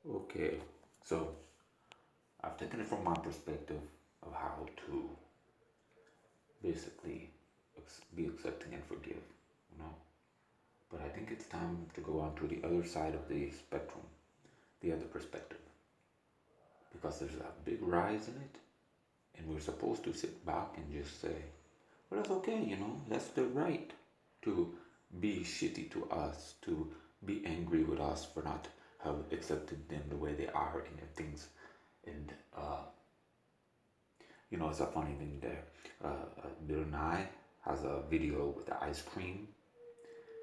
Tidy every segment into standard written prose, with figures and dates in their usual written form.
Okay, so I've taken it from my perspective of how to basically be accepting and forgive, you know. But I think it's time to go on to the other side of the spectrum, the other perspective, because there's a big rise in it, and we're supposed to sit back and just say, well, that's okay, you know, that's their right to be shitty to us, to be angry with us for not have accepted them the way they are and their things. And, you know, it's a funny thing there. Bill Nye has a video with the ice cream.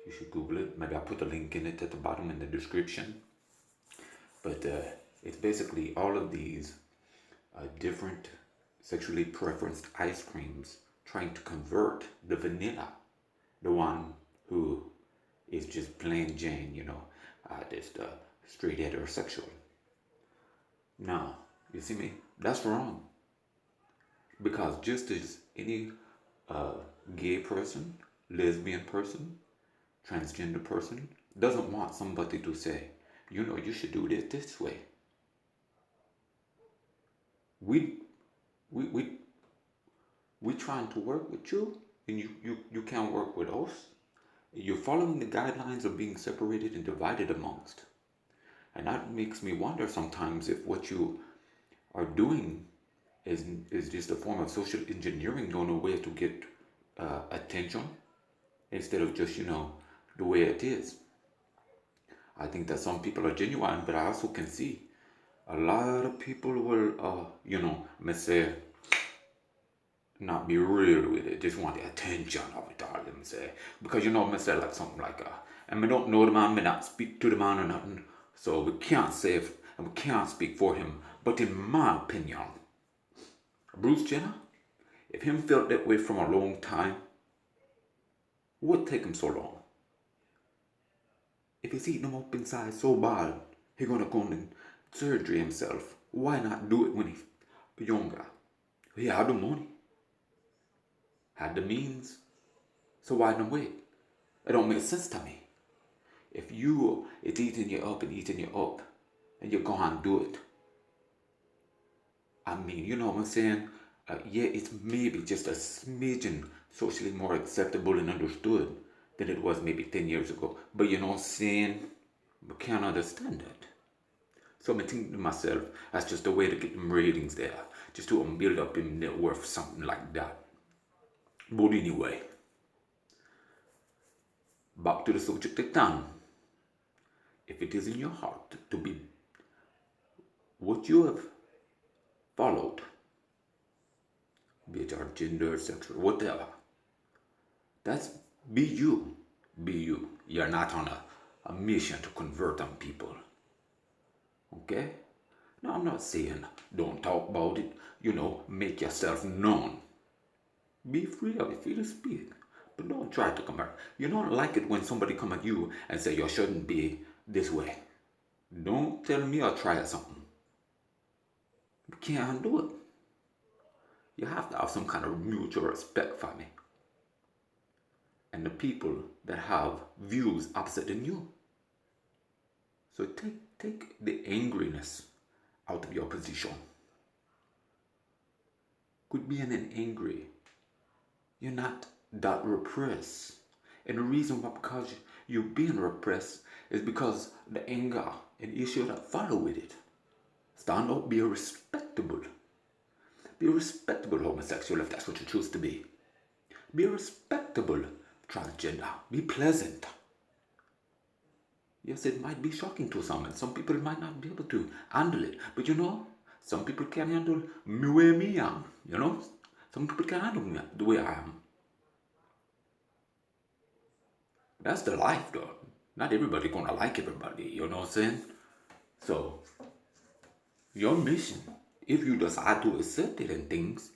You should Google it. Maybe I'll put the link in it at the bottom in the description. But it's basically all of these different sexually preferenced ice creams trying to convert the vanilla, the one who is just plain Jane, you know, just straight heterosexual. Now, you see me? That's wrong. Because just as any uh, gay person, lesbian person, transgender person doesn't want somebody to say, you know, you should do it this way. We we we we trying to work with you, and you can't work with us. You're following the guidelines of being separated and divided amongst. And that makes me wonder sometimes if what you are doing is just a form of social engineering on a way to get attention instead of just, you know, the way it is. I think that some people are genuine, but I also can see a lot of people will, you know, may say, not be real with it, just want the attention of it all, let me say. Because, you know, me say like something like, and me don't know the man, me not speak to the man or nothing, so we can't say, and we can't speak for him. But in my opinion, Bruce Jenner, if him felt that way from a long time, what take him so long? If he's eating him up inside so bad, he gonna go and surgery himself. Why not do it when he's younger? He had the money, had the means, so why not wait? It don't make sense to me. If it's eating you up and eating you up, and you go and do it, I mean, you know what I'm saying? Yeah, it's maybe just a smidgen socially more acceptable and understood than it was maybe 10 years ago. But you know what I'm saying? I can't understand that. So I'm thinking to myself, that's just a way to get them ratings there. Just to build up in net worth, something like that. But anyway, back to the subject at hand. If it is in your heart to be what you have followed, be it our gender, sexual, whatever, that's be you. Be you. You're not on a mission to convert on people. Okay? Now, I'm not saying don't talk about it, you know, make yourself known. Be free of it, free to speak. But don't try to convert. You don't like it when somebody come at you and say you shouldn't be this way. Don't tell me I'll try something. You can't do it. You have to have some kind of mutual respect for me and the people that have views opposite than you. So take the angriness out of your position. Quit being an angry. You're not that repressed. And the reason why because you're being repressed is because the anger and issue that follow with it. Stand up, be respectable. Be a respectable homosexual if that's what you choose to be. Be a respectable transgender. Be pleasant. Yes, it might be shocking to some, and some people might not be able to handle it. But you know, some people can handle me where me am. You know, some people can handle me the way I am. That's the life, though. Not everybody gonna like everybody. You know what I'm saying? So, your mission, if you decide to accept it and things,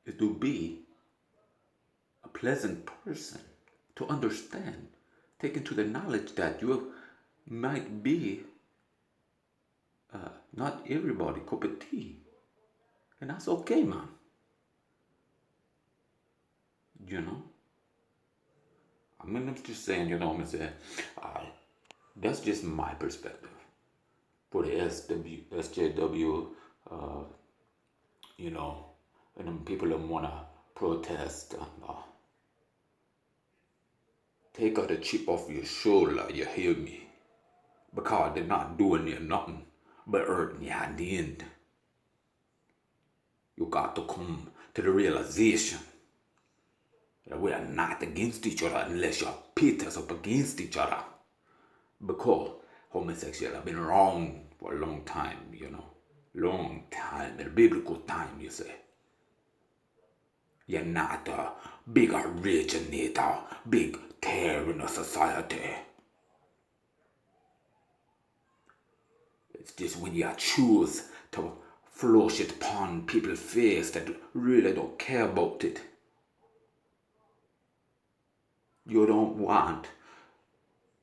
is to be a pleasant person, to understand, take into the knowledge that you might be not everybody cup of tea. And that's okay, man. You know? I mean, I'm just saying, you know, I'm saying, That's just my perspective. For the SJW, uh, you know, and them people that want to protest and take out the chip off your shoulder, you hear me? Because they're not doing you nothing but hurting you at the end. You got to come to the realization that we are not against each other unless you pit us up against each other. Because homosexual have been wrong for a long time, long time, in biblical time, you say. You're not a big originator, big tear in a society. It's just when you choose to flush it upon people's face that really don't care about it. You don't want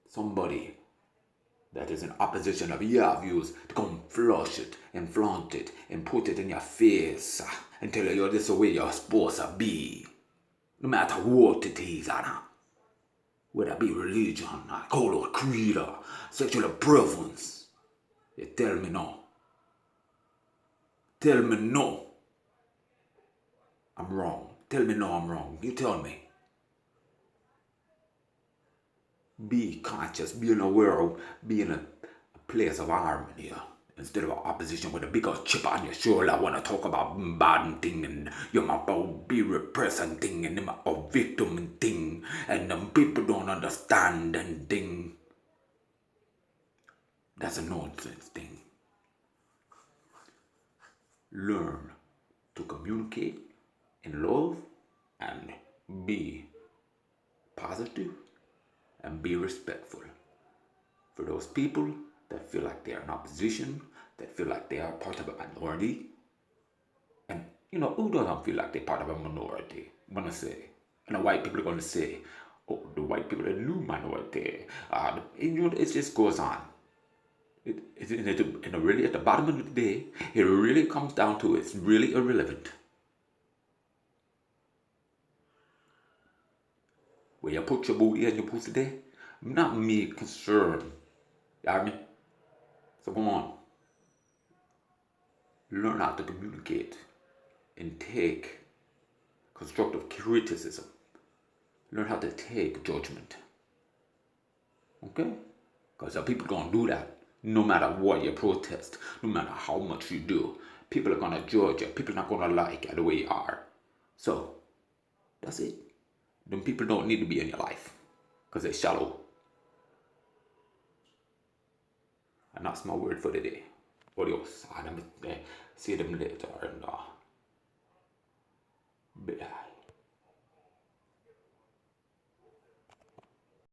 somebody that is in opposition of your views to come flush it and flaunt it and put it in your face and tell you this is the way you're supposed to be. No matter what it is, whether it be religion, color, creed, or sexual preference. You tell me no. Tell me no. I'm wrong. Tell me no, I'm wrong. You tell me. Be conscious, being aware of being a place of harmony instead of opposition with a big old chip on your shoulder. I want to talk about bad thing and you're about be repressing thing and a victim thing and people don't understand and thing. That's a nonsense thing. Learn to communicate in love and be positive and be respectful for those people that feel like they are in opposition, that feel like they are part of a minority. And who doesn't feel like they're part of a minority? I'm gonna say, and the white people are gonna say, oh, the white people are the new minority. It just goes on. Really, at the bottom of the day, it really comes down to it's really irrelevant. Where you put your booty and your pussy there, not me concerned. You hear me? So come on. Learn how to communicate and take constructive criticism. Learn how to take judgment. Okay? Because people gonna do that no matter what you protest, no matter how much you do. People are gonna judge you. People are not gonna like you the way you are. So, that's it. Them people don't need to be in your life because they're shallow. And that's my word for the day. Adios. See them later. And